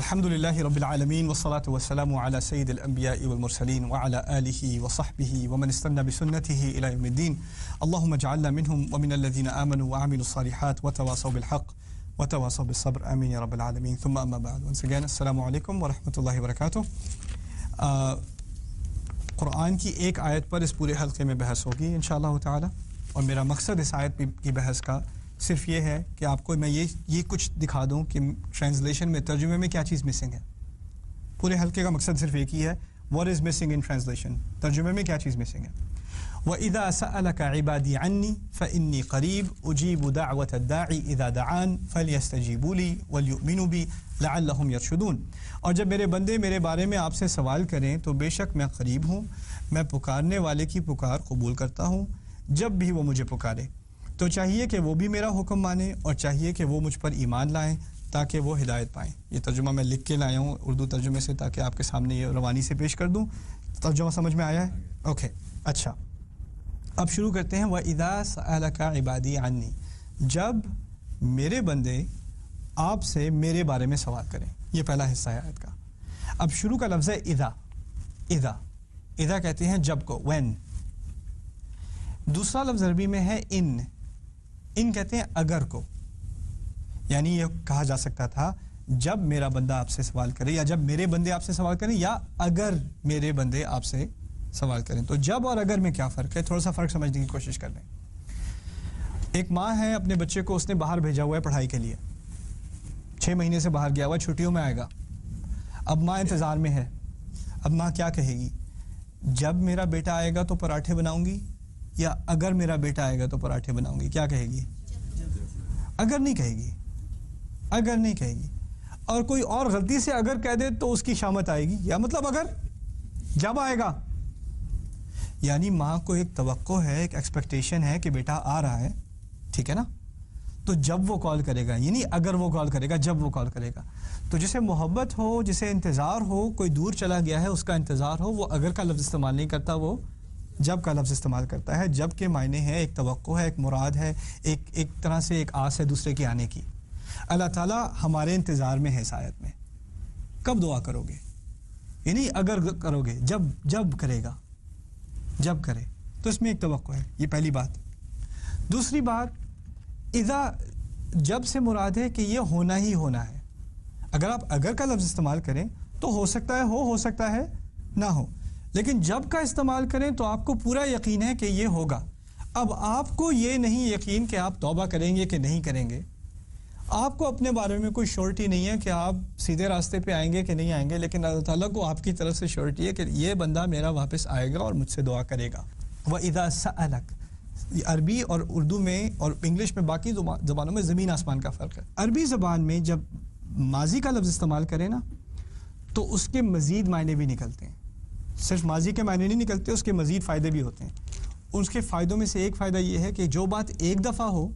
الحمد لله رب العالمين والصلاة والسلام على سيد الأنبياء والمرسلين وعلى آله وصحبه ومن استنى بسنته إلى يوم الدين. اللهم اجعلنا منهم ومن الذين آمنوا وعملوا الصالحات وتواصوا بالحق وتواصوا بالصبر. آمين يا رب العالمين. ثم أما بعد. Once again, السلام عليكم ورحمة الله وبركاته. قرآن کی ایک آیت پر اس پورے حلقے میں بحث ہوگی انشاءاللہ تعالی، اور میرا مقصد اس آیت کی بحث کا صرف یہ ہے کہ آپ کو میں یہ کچھ دکھا دوں کہ ٹرانسلیشن میں، ترجمے میں کیا چیز مسنگ ہے. پورے حلقے کا مقصد صرف ایک ہی ہے، what is missing in translation، ترجمے میں کیا چیز مسنگ ہے. وَإِذَا سَأَلَكَ عِبَادِي عَنِّي فَإِنِّي قَرِيبٌ أُجِيبُ دَعْوَةَ الدَّاعِ إِذَا دَعَانِ فَلْيَسْتَجِيبُوا لِي وَلْيُؤْمِنُوا بِي لَعَلَّهُمْ يَرْشُدُونَ. اور جب میرے بندے میرے بارے میں آپ سے سوال کریں تو بے شک میں قریب ہوں، میں پکارنے والے کی پکار قبول کرتا ہوں جب بھی وہ مجھے پکارے. تو چاہیے کہ وہ بھی میرا حکم مانیں اور چاہیے کہ وہ مجھ پر ایمان لائیں تاکہ وہ ہدایت پائیں. یہ ترجمہ میں لکھ کے لایا ہوں اردو ترجمے سے تاکہ آپ کے سامنے یہ روانی سے پیش کر دوں. ترجمہ سمجھ میں آیا ہے؟ اوکے اچھا، اب شروع کرتے ہیں. وَإِذَا سَأَلَكَ عِبَادِي عَنِّي، جب میرے بندے آپ سے میرے بارے میں سوال کریں. یہ پہلا حصہ ہے آیت کا. اب شروع کا لفظ ہے اذا. اذا اذا کہتے ہیں جب کو، when. دوسرا لفظ عربی میں ہے ان کہتے ہیں اگر کو. یعنی یہ کہا جا سکتا تھا جب میرا بندہ آپ سے سوال کرے، یا جب میرے بندے آپ سے سوال کریں، یا اگر میرے بندے آپ سے سوال کریں. تو جب اور اگر میں کیا فرق ہے، تھوڑا سا فرق سمجھنے کی کوشش کر لیں. ایک ماں ہے، اپنے بچے کو اس نے باہر بھیجا ہوا ہے پڑھائی کے لیے، 6 مہینے سے باہر گیا ہوا، چھٹیوں میں آئے گا. اب ماں انتظار میں ہے. اب ماں کیا کہے گی؟ جب میرا بیٹا آئے گا تو پراٹھے بناؤں گی، یا اگر میرا بیٹا آئے گا تو پراٹھے بناؤں گی؟ کیا کہے گی؟ اگر نہیں کہے گی. اگر نہیں کہے گی. اور کوئی اور غلطی سے اگر کہہ دے تو اس کی شامت آئے گی، یا مطلب اگر جب آئے گا. یعنی ماں کو ایک توقع ہے، ایک ایکسپیکٹیشن ہے کہ بیٹا آ رہا ہے، ٹھیک ہے نا، تو جب وہ کال کرے گا، یعنی اگر وہ کال کرے گا، جب وہ کال کرے گا. تو جسے محبت ہو، جسے انتظار ہو، کوئی دور چلا گیا ہے اس کا انتظار ہو، وہ اگر کا لفظ استعمال نہیں کرتا، وہ جب کا لفظ استعمال کرتا ہے. جب کے معنی ہے ایک توقع ہے، ایک مراد ہے، ایک طرح سے ایک آس ہے دوسرے کے آنے کی. اللہ تعالیٰ ہمارے انتظار میں ہے اس آیت میں. کب دعا کرو گے؟ یعنی اگر کرو گے، جب کرے گا، جب کرے، تو اس میں ایک توقع ہے. یہ پہلی بات. دوسری بات، اذا جب سے مراد ہے کہ یہ ہونا ہی ہونا ہے. اگر آپ اگر کا لفظ استعمال کریں تو ہو سکتا ہے ہو سکتا ہے نہ ہو، لیکن جب کا استعمال کریں تو آپ کو پورا یقین ہے کہ یہ ہوگا. اب آپ کو یہ نہیں یقین کہ آپ توبہ کریں گے کہ نہیں کریں گے. آپ کو اپنے بارے میں کوئی شورٹی نہیں ہے کہ آپ سیدھے راستے پہ آئیں گے کہ نہیں آئیں گے، لیکن اللہ تعالیٰ کو آپ کی طرف سے شورٹی ہے کہ یہ بندہ میرا واپس آئے گا اور مجھ سے دعا کرے گا. وَإِذَا سَأَلَكَ، عربی اور اردو میں اور انگلش میں، باقی زبانوں میں زمین آسمان کا فرق ہے. عربی زبان میں جب ماضی کا لفظ استعمال کریں نا تو اس کے مزید معنی بھی نکلتے ہیں. صرف ماضی کے معنی نہیں نکلتے، اس کے مزید فائدے بھی ہوتے ہیں. اس کے فائدوں میں سے ایک فائدہ یہ ہے کہ جو بات ایک دفعہ ہو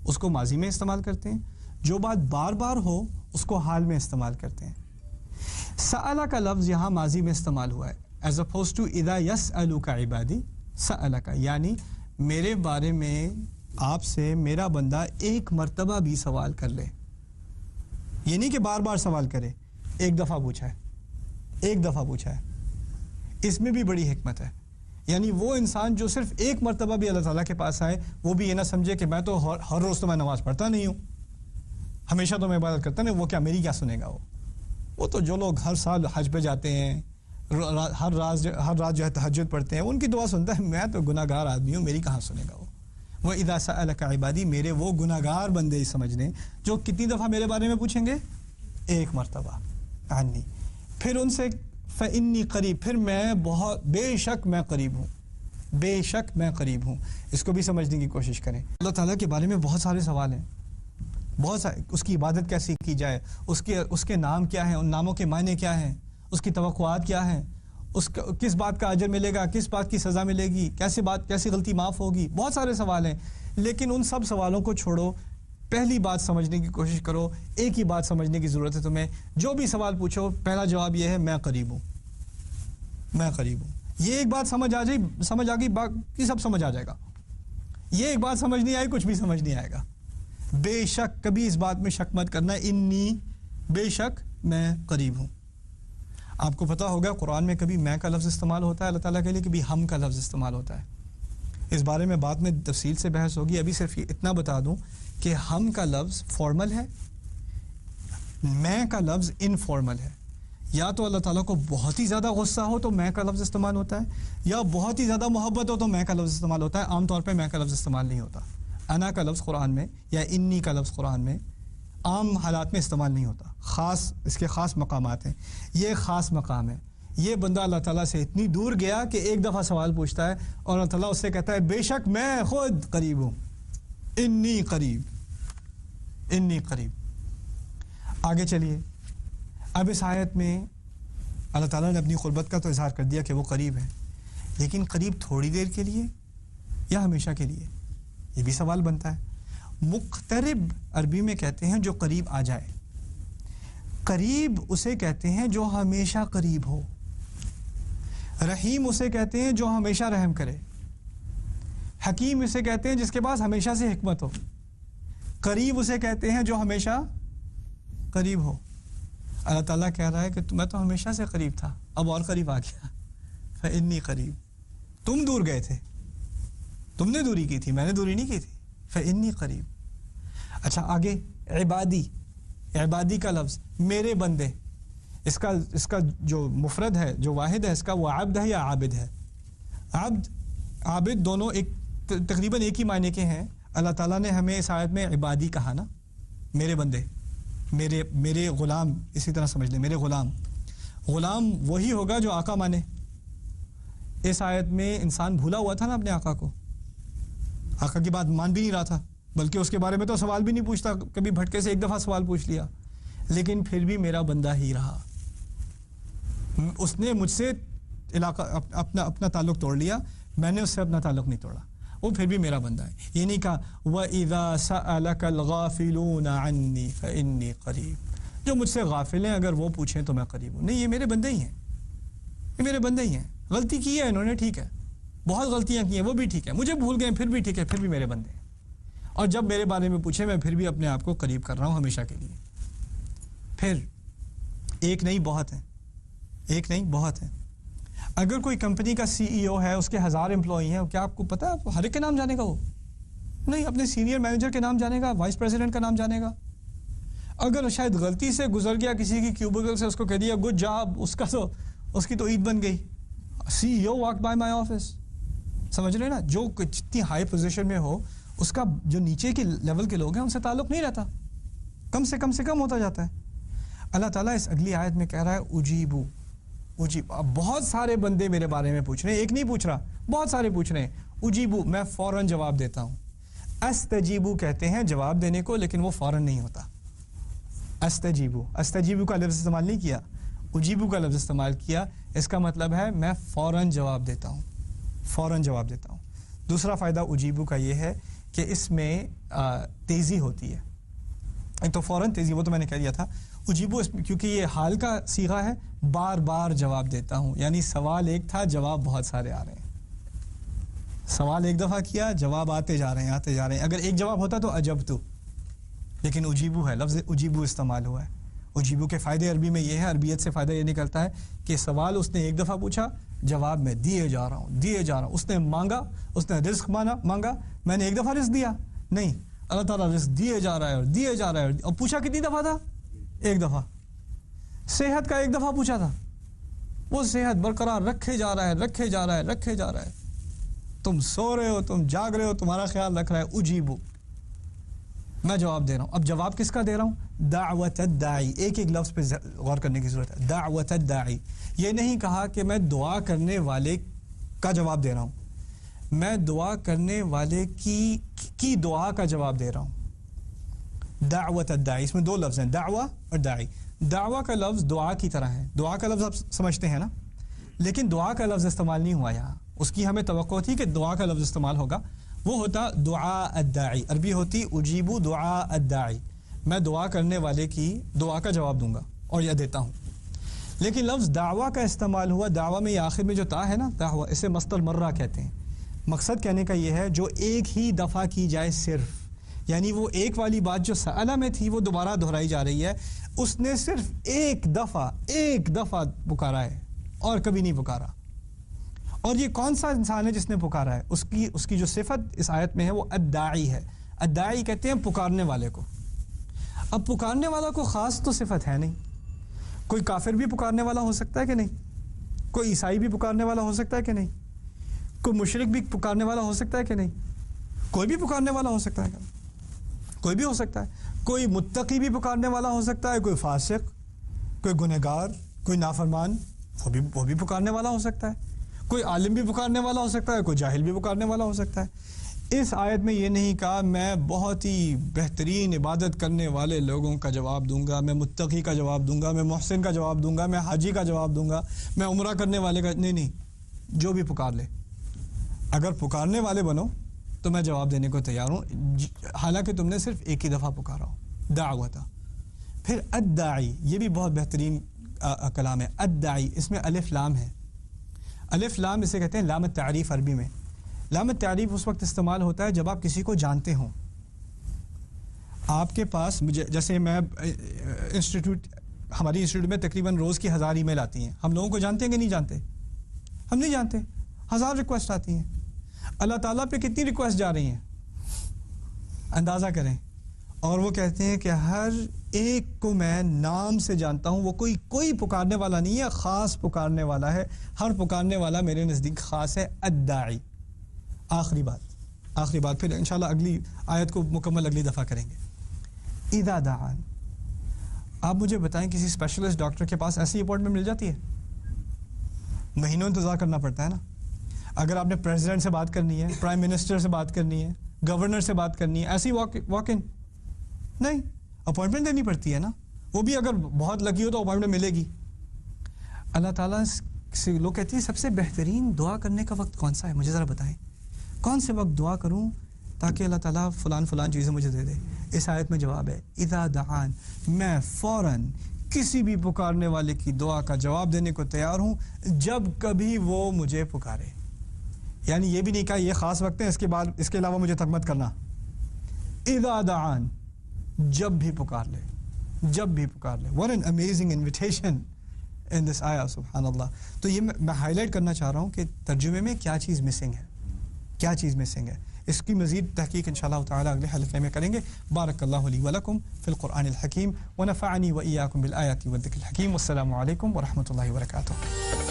اس کو ماضی میں استعمال کرتے ہیں، جو بات بار بار ہو اس کو حال میں استعمال کرتے ہیں. سألہ کا لفظ یہاں ماضی میں استعمال ہوا ہے ایز اپوزڈ ٹو اذا یسألک عبادی سألک، یعنی میرے بارے میں آپ سے میرا بندہ ایک مرتبہ بھی سوال کر لے. یہ نہیں کہ بار بار سوال کرے، ایک دفعہ پوچھا ہے، ایک دفعہ پوچھا ہے. اس میں بھی بڑی حکمت ہے. یعنی وہ انسان جو صرف ایک مرتبہ بھی اللہ تعالیٰ کے پاس آئے، وہ بھی یہ نہ سمجھے کہ میں تو ہر روز تو میں نماز پڑھتا نہیں ہوں، ہمیشہ تو میں عبادت کرتا نہیں، وہ کیا میری کیا سنے گا. وہ تو جو لوگ ہر سال حج پہ جاتے ہیں، ہر رات جو ہے تہجد پڑھتے ہیں، ان کی دعا سنتا ہے. میں تو گناہ گار آدمی ہوں، میری کہاں سنے گا وہ. وَإِذَا سَأَلَكَ عِبَادِي، میرے وہ گناہ گار بندے سمجھ لیں جو کتنی دفعہ میرے بارے میں پوچھیں گے؟ ایک مرتبہ. عنی، پھر ان سے فَإِنِّي قریب، پھر میں بہت بے شک میں قریب ہوں، بے شک میں قریب ہوں. اس کو بھی سمجھنے کی کوشش کریں. اللہ تعالیٰ کے بارے میں بہت سارے سوال ہیں، بہت سارے. اس کی عبادت کیسے کی جائے، اس کے نام کیا ہیں، ان ناموں کے معنی کیا ہیں، اس کی توقعات کیا ہیں، کس بات کا اجر ملے گا، کس بات کی سزا ملے گی، کیسی غلطی معاف ہوگی. بہت سارے سوال ہیں، لیکن ان سب سوالوں کو چھوڑو، پہلی بات سمجھنے کی کوشش کرو. ایک ہی بات سمجھنے کی ضرورت ہے تمہیں. جو بھی سوال پوچھو پہلا جواب یہ ہے، میں قریب ہوں، میں قریب ہوں. یہ ایک بات سمجھ آ گئی، باقی سب سمجھ آ جائے گا. یہ ایک بات سمجھ نہیں آئی، کچھ بھی سمجھ نہیں آئے گا. بے شک، کبھی اس بات میں شک مت کرنا، انی، بے شک میں قریب ہوں. آپ کو پتہ ہوگا قرآن میں کبھی میں کا لفظ استعمال ہوتا ہے اللہ تعالیٰ کے لیے, کبھی ہم کا لفظ استعمال ہوتا ہے. اس بارے میں بعد میں تفصیل سے بحث ہوگی. ابھی صرف اتنا بتا دوں کہ ہم کا لفظ فارمل ہے, میں کا لفظ انفارمل ہے. یا تو اللہ تعالیٰ کو بہت ہی زیادہ غصہ ہو تو میں کا لفظ استعمال ہوتا ہے, یا بہت ہی زیادہ محبت ہو تو میں کا لفظ استعمال ہوتا ہے. عام طور پہ میں کا لفظ استعمال نہیں ہوتا. انا کا لفظ قرآن میں یا انی کا لفظ قرآن میں عام حالات میں استعمال نہیں ہوتا. خاص اس کے خاص مقامات ہیں. یہ خاص مقام ہے. یہ بندہ اللہ تعالیٰ سے اتنی دور گیا کہ ایک دفعہ سوال پوچھتا ہے اور اللہ تعالیٰ اس سے کہتا ہے بے شک میں خود قریب ہوں, انی قریب, انی قریب. آگے چلیے. اب اس آیت میں اللہ تعالیٰ نے اپنی قربت کا تو اظہار کر دیا کہ وہ قریب ہے, لیکن قریب تھوڑی دیر کے لیے یا ہمیشہ کے لیے, یہ بھی سوال بنتا ہے. مقترب عربی میں کہتے ہیں جو قریب آ جائے. قریب اسے کہتے ہیں جو ہمیشہ قریب ہو. رحیم اسے کہتے ہیں جو ہمیشہ رحم کرے. حکیم اسے کہتے ہیں جس کے پاس ہمیشہ سے حکمت ہو. قریب اسے کہتے ہیں جو ہمیشہ قریب ہو. اللہ تعالیٰ کہہ رہا ہے کہ میں تو ہمیشہ سے قریب تھا, اب اور قریب آ گیا. فإنی قریب. تم دور گئے تھے, تم نے دوری کی تھی, میں نے دوری نہیں کی تھی. فإنی قریب. اچھا آگے عبادی. عبادی کا لفظ میرے بندے, اس کا جو مفرد ہے, جو واحد ہے اس کا, وہ عبد ہے یا عابد ہے. عبد عابد دونوں ایک تقریباً ایک ہی معنی کے ہیں. اللہ تعالیٰ نے ہمیں اس آیت میں عبادی کہا نا, میرے بندے, میرے غلام, اسی طرح سمجھ لیں میرے غلام. غلام وہی ہوگا جو آقا مانے. اس آیت میں انسان بھولا ہوا تھا نا اپنے آقا کو, آقا کی بات مان بھی نہیں رہا تھا, بلکہ اس کے بارے میں تو سوال بھی نہیں پوچھتا. کبھی بھٹکے سے ایک دفعہ سوال پوچھ لیا, لیکن پھر بھی میرا بندہ ہی رہا. اس نے مجھ سے علاقہ اپنا تعلق توڑ لیا, میں نے اس سے اپنا تعلق نہیں توڑا, وہ پھر بھی میرا بندہ ہے. یہ نہیں کہا وَإِذَا سَأَلَكَ الْغَافِلُونَ عَنِّي فَإِنِّي قَرِيب, جو مجھ سے غافل ہیں اگر وہ پوچھیں تو میں قریب ہوں. نہیں, یہ میرے بندے ہی ہیں, یہ میرے بندے ہی ہیں. غلطی کی ہے انہوں نے, ٹھیک ہے, بہت غلطیاں کی ہیں, وہ بھی ٹھیک ہے, مجھے بھول گئے پھر بھی ٹھیک ہے, پھر بھی میرے بندے ہیں. اور جب میرے بارے میں پوچھے میں پھر بھی اپنے آپ کو قریب کر رہا ہوں ہمیشہ کے لیے. پھر ایک نہیں بہت ہے, ایک نہیں بہت ہے. اگر کوئی کمپنی کا سی ای او ہے, اس کے 1000 امپلائی ہیں, کیا آپ کو پتہ ہے ہر ایک کے نام جانے گا؟ وہ نہیں, اپنے سینئر مینیجر کے نام جانے گا, وائس پریزیڈنٹ کا نام جانے گا. اگر شاید غلطی سے گزر گیا کسی کی کیوبیکل سے, اس کو کہہ دیا گڈ جاب, اس کی تو عید بن گئی. سی ای او واک بائی مائی آفس. سمجھ رہے نا, جو جتنی ہائی پوزیشن میں ہو اس کا جو نیچے کے لیول کے لوگ ہیں ان سے تعلق نہیں رہتا, کم سے کم ہوتا جاتا ہے. اللہ تعالیٰ اس اگلی آیت میں کہہ رہا ہے اجیبو. اب بہت سارے بندے میرے بارے میں پوچھ رہے ہیں, ایک نہیں پوچھ رہا, بہت سارے پوچھ رہے ہیں. اجیبو, میں فوراً جواب دیتا ہوں. استجیبو کہتے ہیں جواب دینے کو, لیکن وہ فوراً نہیں ہوتا. استجیبو کا لفظ استعمال نہیں کیا, اجیبو کا لفظ استعمال کیا. اس کا مطلب ہے میں فوراً جواب دیتا ہوں, فوراً جواب دیتا ہوں. دوسرا فائدہ اجیبو کا یہ ہے کہ اس میں تیزی ہوتی ہے. ایک تو فوراً تیزی, وہ تو میں نے کہہ دیا تھا. اجیبو کیونکہ یہ حال کا صیغہ ہے, بار بار جواب دیتا ہوں, یعنی سوال ایک تھا, جواب بہت سارے آ رہے ہیں. سوال ایک دفعہ کیا, جواب آتے جا رہے ہیں. اگر ایک جواب ہوتا تو اجبتو, لیکن اجیبو ہے, لفظ اجیبو استعمال ہوا ہے. اجیبو کے فائدے عربی میں یہ ہے, عربیت سے فائدہ یہ نکلتا ہے کہ سوال اس نے ایک دفعہ پوچھا, جواب میں دیے جا رہا ہوں. اس نے مانگا, اس نے رزق مانگا, میں نے ایک دفعہ رزق دیا نہیں, اللہ تعالیٰ رزق دیے جا رہا ہے. اور پوچھا کتنی دفعہ تھا؟ ایک دفعہ. صحت کا ایک دفعہ پوچھا تھا, وہ صحت برقرار رکھے جا رہا ہے. تم سو رہے ہو, تم جاگ رہے ہو, تمہارا خیال رکھ رہا ہے. اجیبو, میں جواب دے رہا ہوں. اب جواب کس کا دے رہا ہوں؟ دعوت الداعی. ایک لفظ پہ غور کرنے کی ضرورت ہے. دعوت الداعی, یہ نہیں کہا کہ میں دعا کرنے والے کا جواب دے رہا ہوں, میں دعا کرنے والے کی دعا کا جواب دے رہا ہوں. دعوت الداعی, اس میں دو لفظ ہیں, دعوہ اور داعی. دعوہ کا لفظ دعا کی طرح ہے, دعا کا لفظ آپ سمجھتے ہیں نا, لیکن دعا کا لفظ استعمال نہیں ہوا یہاں. اس کی ہمیں توقع تھی کہ دعا کا لفظ استعمال ہوگا, وہ ہوتا دعا الداعی. عربی ہوتی اجیبو دعا الداعی, میں دعا کرنے والے کی دعا کا جواب دوں گا اور یہ دیتا ہوں. لیکن لفظ دعویٰ کا استعمال ہوا, دعویٰ میں یہ آخر میں جو تا ہے نا, دعویٰ, اسے مصدر مرہ کہتے ہیں. مقصد کہنے کا یہ ہے جو ایک ہی دفعہ کی جائے صرف, یعنی وہ ایک والی بات جو سألہ میں تھی وہ دوبارہ دہرائی جا رہی ہے. اس نے صرف ایک دفعہ پکارا ہے اور کبھی نہیں پکارا. اور یہ کون سا انسان ہے جس نے پکارا ہے؟ اس کی جو صفت اس آیت میں ہے وہ الداعی ہے. الداعی کہتے ہیں پکارنے والے کو. اب پکارنے والا کو خاص تو صفت ہے نہیں. کوئی کافر بھی پکارنے والا ہو سکتا ہے کہ نہیں؟ کوئی عیسائی بھی پکارنے والا ہو سکتا ہے کہ نہیں؟ کوئی مشرک بھی پکارنے والا ہو سکتا ہے کہ نہیں؟ کوئی بھی پکارنے والا ہو سکتا ہے کہ نہیں؟ کوئی بھی ہو سکتا ہے. کوئی متقی بھی پکارنے والا ہو سکتا ہے, کوئی فاسق, کوئی گنہگار, کوئی نافرمان, وہ بھی پکارنے والا ہو سکتا ہے. کوئی عالم بھی پکارنے والا ہو سکتا ہے, کوئی جاہل بھی پکارنے والا ہو سکتا ہے. اس آیت میں یہ نہیں کہا میں بہت ہی بہترین عبادت کرنے والے لوگوں کا جواب دوں گا, میں متقی کا جواب دوں گا, میں محسن کا جواب دوں گا, میں حاجی کا جواب دوں گا, میں عمرہ کرنے والے کا. نہیں, جو بھی پکار لے. اگر پکارنے والے بنو تو میں جواب دینے کو تیار ہوں, حالانکہ تم نے صرف ایک ہی دفعہ پکارا ہو. دعوتا. پھر الداعی, یہ بھی بہت بہترین کلام ہے. الداعی, اس میں الف لام ہے. الف لام اسے کہتے ہیں لام التعریف عربی میں. لام التعریف اس وقت استعمال ہوتا ہے جب آپ کسی کو جانتے ہوں. آپ کے پاس جیسے میں ہماری انسٹیٹیوٹ میں تقریباً روز کی 1000 ای میل آتی ہیں. ہم لوگوں کو جانتے ہیں کہ نہیں جانتے؟ ہم نہیں جانتے. 1000 ریکویسٹ آتی ہیں. اللہ تعالیٰ پہ کتنی ریکویسٹ جا رہی ہیں اندازہ کریں. اور وہ کہتے ہیں کہ ہر ایک کو میں نام سے جانتا ہوں. وہ کوئی پکارنے والا نہیں ہے, خاص پکارنے والا ہے. ہر پکارنے والا میرے نزدیک خاص ہے. الداعی. آخری بات پھر انشاءاللہ اگلی آیت کو مکمل اگلی دفعہ کریں گے. اذا دعان, آپ مجھے بتائیں کسی اسپیشلسٹ ڈاکٹر کے پاس ایسی اپوائنٹمنٹ مل جاتی ہے؟ مہینوں انتظار کرنا پڑتا ہے نا. اگر آپ نے پریزیڈنٹ سے بات کرنی ہے, پرائم منسٹر سے بات کرنی ہے, گورنر سے بات کرنی ہے, ایسی واک ان نہیں, اپوائنٹمنٹ دینی پڑتی ہے نا. وہ بھی اگر بہت لکی ہو تو اپوائنٹمنٹ ملے گی. اللہ تعالیٰ سے لوگ کہتے ہیں سب سے بہترین دعا کرنے کا وقت کون سا ہے؟ مجھے ذرا بتائیں کون سے وقت دعا کروں تاکہ اللہ تعالیٰ فلان چیزیں مجھے دے دے. اس آیت میں جواب ہے اذا دعان, میں فوراً کسی بھی پکارنے والے کی دعا کا جواب دینے کو تیار ہوں جب کبھی وہ مجھے پکارے. یعنی یہ بھی نہیں کہا یہ خاص وقت ہے, اس کے علاوہ مجھے تک مت کرنا. اذا دعان, جب بھی پکار لے. What an amazing invitation in this ayah, سبحان اللہ. تو یہ میں ہائی لائٹ کرنا چاہ رہا ہوں کہ ترجمے میں کیا چیز مسنگ ہے. اس کی مزید تحقیق انشاءاللہ تعالی اگلے حلقے میں کریں گے. بارک اللہ لی ولکم فی القرآن الحکیم ونفعنی وإیاکم بالآیات والذکر الحکیم. والسلام علیکم ورحمۃ اللہ وبرکاتہ.